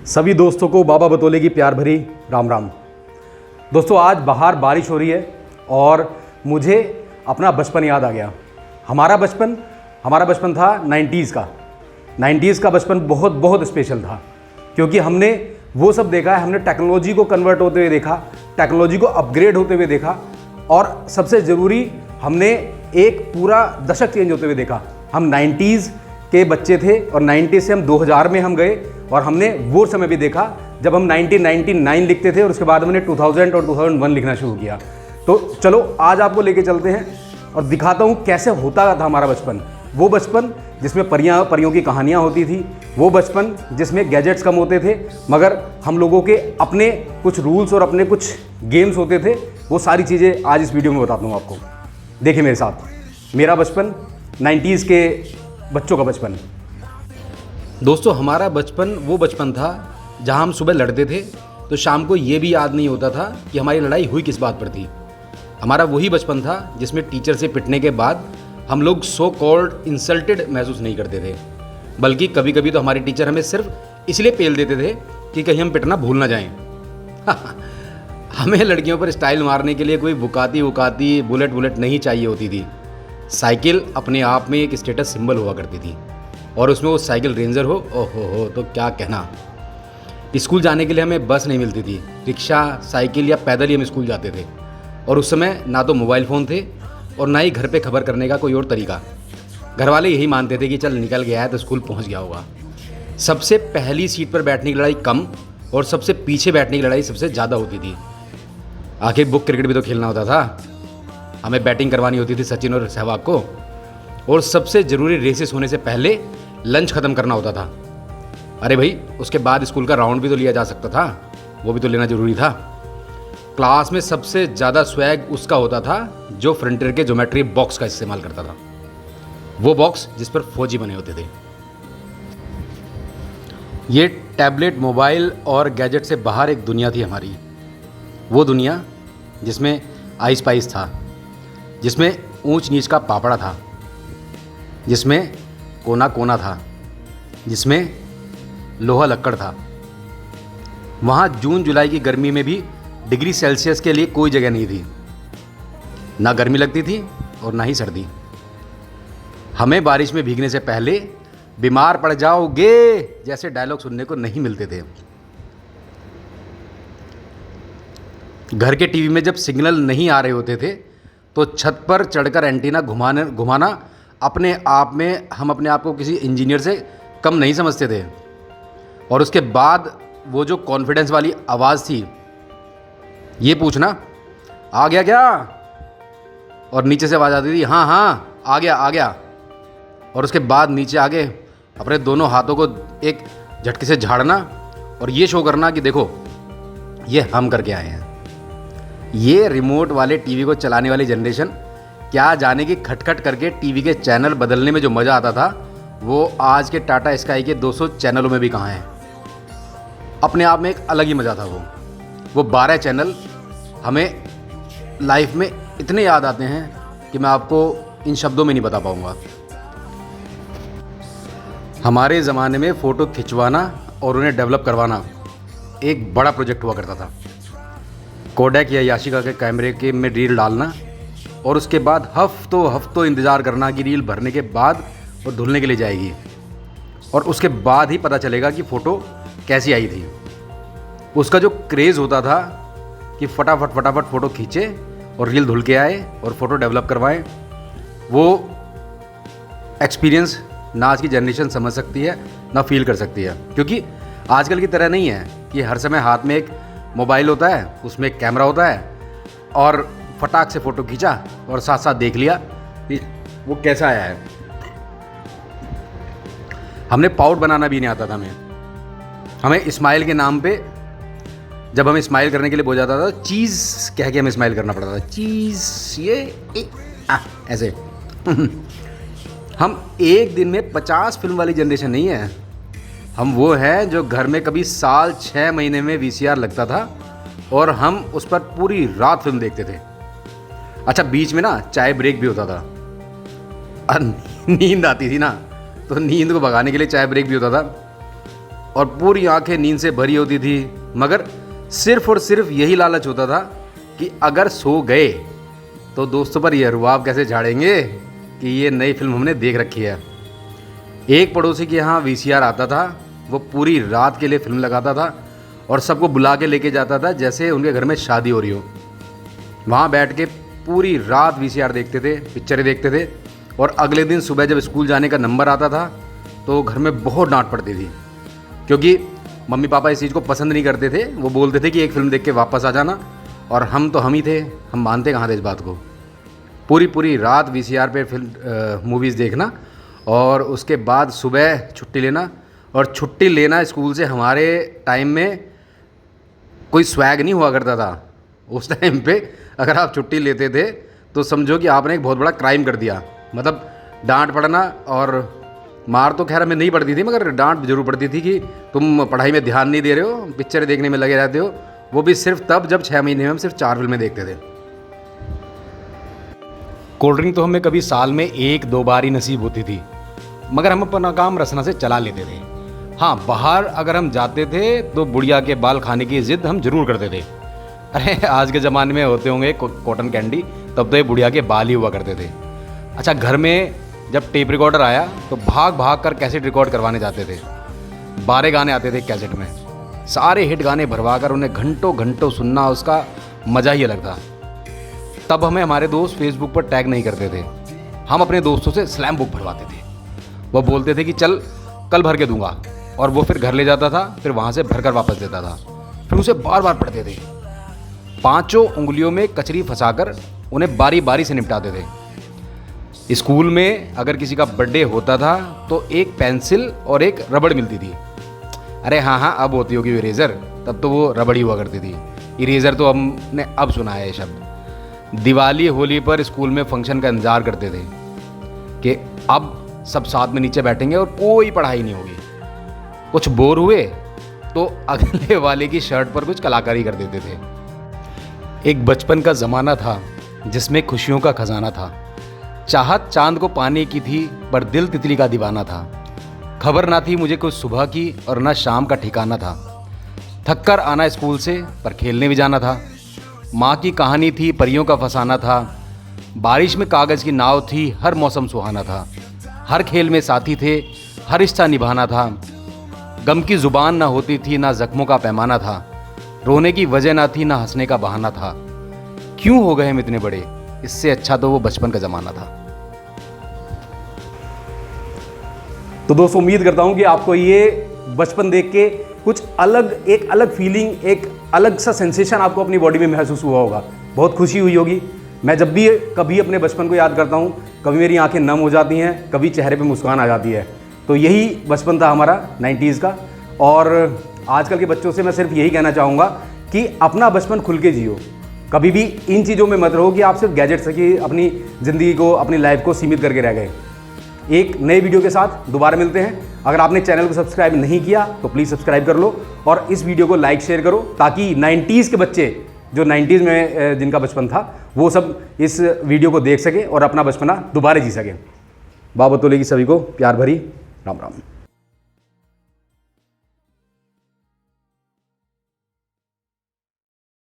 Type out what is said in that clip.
सभी दोस्तों को बाबा बतौले की प्यार भरी राम राम। दोस्तों, आज बाहर बारिश हो रही है और मुझे अपना बचपन याद आ गया। हमारा बचपन था 90s का। 90s का बचपन बहुत बहुत स्पेशल था, क्योंकि हमने वो सब देखा है। हमने टेक्नोलॉजी को कन्वर्ट होते हुए देखा, टेक्नोलॉजी को अपग्रेड होते हुए देखा, और सबसे ज़रूरी हमने एक पूरा दशक चेंज होते हुए देखा। हम 90s के बच्चे थे और 90 से हम 2000 में हम गए, और हमने वो समय भी देखा जब हम 1999 लिखते थे और उसके बाद हमने 2000 और 2001 लिखना शुरू किया। तो चलो आज आपको लेके चलते हैं और दिखाता हूँ कैसे होता था हमारा बचपन। वो बचपन जिसमें परियों की कहानियाँ होती थी, वो बचपन जिसमें गैजेट्स कम होते थे, मगर हम लोगों के अपने कुछ रूल्स और अपने कुछ गेम्स होते थे। वो सारी चीज़ें आज इस वीडियो में बताता हूँ आपको। देखिए मेरे साथ मेरा बचपन, 90s के बच्चों का बचपन। दोस्तों, हमारा बचपन वो बचपन था जहां हम सुबह लड़ते थे तो शाम को ये भी याद नहीं होता था कि हमारी लड़ाई हुई किस बात पर थी। हमारा वही बचपन था जिसमें टीचर से पिटने के बाद हम लोग सो कॉल्ड इंसल्टेड महसूस नहीं करते थे, बल्कि कभी कभी तो हमारे टीचर हमें सिर्फ इसलिए पेल देते थे कि कहीं हम पिटना भूल ना जाएं। हमें लड़कियों पर स्टाइल मारने के लिए कोई बुकाती बुलेट नहीं चाहिए होती थी। साइकिल अपने आप में एक स्टेटस सिंबल हुआ करती थी, और उसमें वो साइकिल रेंजर हो, ओहो तो क्या कहना। स्कूल जाने के लिए हमें बस नहीं मिलती थी, रिक्शा, साइकिल या पैदल ही हम स्कूल जाते थे। और उस समय ना तो मोबाइल फ़ोन थे और ना ही घर पे खबर करने का कोई और तरीका। घर वाले यही मानते थे कि चल निकल गया है तो स्कूल पहुंच गया होगा। सबसे पहली सीट पर बैठने की लड़ाई कम और सबसे पीछे बैठने की लड़ाई सबसे ज़्यादा होती थी। आखिर बुक क्रिकेट भी तो खेलना होता था। हमें बैटिंग करवानी होती थी सचिन और सहवाग को, और सबसे ज़रूरी रेसेस होने से पहले लंच ख़त्म करना होता था। अरे भाई, उसके बाद स्कूल का राउंड भी तो लिया जा सकता था, वो भी तो लेना ज़रूरी था। क्लास में सबसे ज़्यादा स्वैग उसका होता था जो फ्रंटियर के ज्योमेट्री बॉक्स का इस्तेमाल करता था, वो बॉक्स जिस पर फौजी बने होते थे। ये टैबलेट, मोबाइल और गैजेट से बाहर एक दुनिया थी हमारी। वो दुनिया जिसमें आइस पाइस था, जिसमें ऊंच नीच का पापड़ा था, जिसमें कोना कोना था, जिसमें लोहा लक्कड़ था। वहाँ जून जुलाई की गर्मी में भी डिग्री सेल्सियस के लिए कोई जगह नहीं थी। ना गर्मी लगती थी और ना ही सर्दी। हमें बारिश में भीगने से पहले बीमार पड़ जाओगे जैसे डायलॉग सुनने को नहीं मिलते थे। घर के टीवी में जब सिग्नल नहीं आ रहे होते थे तो छत पर चढ़कर एंटीना घुमाना अपने आप में हम अपने आप को किसी इंजीनियर से कम नहीं समझते थे। और उसके बाद वो जो कॉन्फिडेंस वाली आवाज़ थी, ये पूछना आ गया क्या, और नीचे से आवाज़ आती थी हाँ हाँ आ गया। और उसके बाद नीचे आके अपने दोनों हाथों को एक झटके से झाड़ना और ये शो करना कि देखो ये हम करके आए हैं। ये रिमोट वाले टीवी को चलाने वाली जनरेशन क्या जाने कि खटखट करके टीवी के चैनल बदलने में जो मज़ा आता था, वो आज के टाटा स्काई के 200 चैनलों में भी कहाँ है। अपने आप में एक अलग ही मज़ा था। वो 12 चैनल हमें लाइफ में इतने याद आते हैं कि मैं आपको इन शब्दों में नहीं बता पाऊँगा। हमारे ज़माने में फ़ोटो खिंचवाना और उन्हें डेवलप करवाना एक बड़ा प्रोजेक्ट हुआ करता था। कोडैक या याशिका के कैमरे के में रील डालना और उसके बाद हफ्तों इंतज़ार करना कि रील भरने के बाद वो धुलने के लिए जाएगी, और उसके बाद ही पता चलेगा कि फ़ोटो कैसी आई थी। उसका जो क्रेज़ होता था कि फटाफट फ़ोटो खींचे और रील धुल के आए और फ़ोटो डेवलप करवाएं, वो एक्सपीरियंस ना आज की जनरेशन समझ सकती है ना फील कर सकती है। क्योंकि आजकल की तरह नहीं है कि हर समय हाथ में एक मोबाइल होता है, उसमें एक कैमरा होता है और फटाक से फ़ोटो खींचा और साथ साथ देख लिया कि वो कैसा आया है। हमने पाउट बनाना भी नहीं आता था हमें स्माइल के नाम पे, जब हमें स्माइल करने के लिए बोला जाता था, चीज़ कह के हमें स्माइल करना पड़ता था। चीज़ ऐसे। हम एक दिन में 50 फिल्म वाली जनरेशन नहीं है। हम वो हैं जो घर में कभी साल 6 महीने में VCR लगता था और हम उस पर पूरी रात फिल्म देखते थे। अच्छा, बीच में ना चाय ब्रेक भी होता था। नींद आती थी ना, तो नींद को भगाने के लिए चाय ब्रेक भी होता था। और पूरी आंखें नींद से भरी होती थी, मगर सिर्फ और सिर्फ यही लालच होता था कि अगर सो गए तो दोस्तों पर यह रुआब कैसे झाड़ेंगे कि ये नई फिल्म हमने देख रखी है। एक पड़ोसी के यहाँ वीसीआर आता था, वो पूरी रात के लिए फिल्म लगाता था और सबको बुला के लेके जाता था जैसे उनके घर में शादी हो रही हो। वहाँ बैठ के पूरी रात वीसीआर देखते थे, पिक्चरें देखते थे, और अगले दिन सुबह जब स्कूल जाने का नंबर आता था तो घर में बहुत डांट पड़ती थी, क्योंकि मम्मी पापा इस चीज़ को पसंद नहीं करते थे। वो बोलते थे कि एक फ़िल्म देख के वापस आ जाना, और हम तो हम ही थे, हम मानते कहाँ थे इस बात को। पूरी रात वीसीआर पे फिल्म मूवीज़ देखना और उसके बाद सुबह छुट्टी लेना। और छुट्टी लेना स्कूल से हमारे टाइम में कोई स्वैग नहीं हुआ करता था। उस टाइम पे अगर आप छुट्टी लेते थे तो समझो कि आपने एक बहुत बड़ा क्राइम कर दिया। मतलब डांट पड़ना, और मार तो खैर हमें नहीं पड़ती थी, मगर डांट जरूर पड़ती थी कि तुम पढ़ाई में ध्यान नहीं दे रहे हो, पिक्चर देखने में लगे रहते हो। वो भी सिर्फ तब जब 6 महीने में हम सिर्फ 4 फिल्में देखते थे। कोल्ड ड्रिंक तो हमें कभी साल में 1-2 बार ही नसीब होती थी, मगर हम अपना काम रसना से चला लेते थे। हाँ, बाहर अगर हम जाते थे तो बुढ़िया के बाल खाने की जिद हम जरूर करते थे। अरे आज के ज़माने में होते होंगे कॉटन कैंडी, तब तो ये बुढ़िया के बाल ही हुआ करते थे। अच्छा, घर में जब टेप रिकॉर्डर आया तो भाग भाग कर कैसेट रिकॉर्ड करवाने जाते थे। 12 गाने आते थे कैसेट में, सारे हिट गाने भरवा कर उन्हें घंटों घंटों सुनना, उसका मज़ा ही अलग था। तब हमें हमारे दोस्त फेसबुक पर टैग नहीं करते थे, हम अपने दोस्तों से स्लैम बुक भरवाते थे। वो बोलते थे कि चल कल भर के दूंगा, और वो फिर घर ले जाता था, फिर वहाँ से भर कर वापस देता था, फिर उसे बार बार पढ़ते थे। 5 उंगलियों में कचरी फंसाकर उन्हें बारी बारी से निपटाते थे। स्कूल में अगर किसी का बर्थडे होता था तो एक पेंसिल और एक रबड़ मिलती थी। अरे हाँ, अब होती होगी इरेज़र, तब तो वो रबड़ ही हुआ करती थी। इरेज़र तो हमने अब सुना है ये शब्द। दिवाली होली पर स्कूल में फंक्शन का इंतज़ार करते थे कि अब सब साथ में नीचे बैठेंगे और कोई पढ़ाई नहीं होगी। कुछ बोर हुए तो अगले वाले की शर्ट पर कुछ कलाकारी कर देते थे। एक बचपन का ज़माना था जिसमें खुशियों का खजाना था। चाहत चांद को पाने की थी, पर दिल तितली का दीवाना था। खबर ना थी मुझे कुछ सुबह की और ना शाम का ठिकाना था। थक कर आना स्कूल से, पर खेलने भी जाना था। माँ की कहानी थी, परियों का फसाना था। बारिश में कागज़ की नाव थी, हर मौसम सुहाना था। हर खेल में साथी थे, हर रिश्ता निभाना था। गम की ज़ुबान ना होती थी, ना ज़ख्मों का पैमाना था। रोने की वजह ना थी, ना हंसने का बहाना था। क्यों हो गए हम इतने बड़े, इससे अच्छा तो वो बचपन का ज़माना था। तो दोस्तों, उम्मीद करता हूं कि आपको ये बचपन देख के कुछ अलग, एक अलग फीलिंग, एक अलग सा सेंसेशन आपको अपनी बॉडी में महसूस हुआ होगा। बहुत खुशी हुई होगी। मैं जब भी कभी अपने बचपन को याद करता हूं, कभी मेरी आंखें नम हो जाती हैं, कभी चेहरे पे मुस्कान आ जाती है। तो यही बचपन था हमारा 90s का। और आजकल के बच्चों से मैं सिर्फ यही कहना चाहूँगा कि अपना बचपन खुल के जियो। कभी भी इन चीज़ों में मत रहो कि आप सिर्फ गैजेट से कि अपनी ज़िंदगी को, अपनी लाइफ को सीमित करके रह गए। एक नए वीडियो के साथ दोबारा मिलते हैं। अगर आपने चैनल को सब्सक्राइब नहीं किया तो प्लीज़ सब्सक्राइब कर लो, और इस वीडियो को लाइक शेयर करो, ताकि 90s के बच्चे, जो 90s में जिनका बचपन था, वो सब इस वीडियो को देख सके और अपना बचपना दोबारा जी सके। बाबतौले की सभी को प्यार भरी राम राम।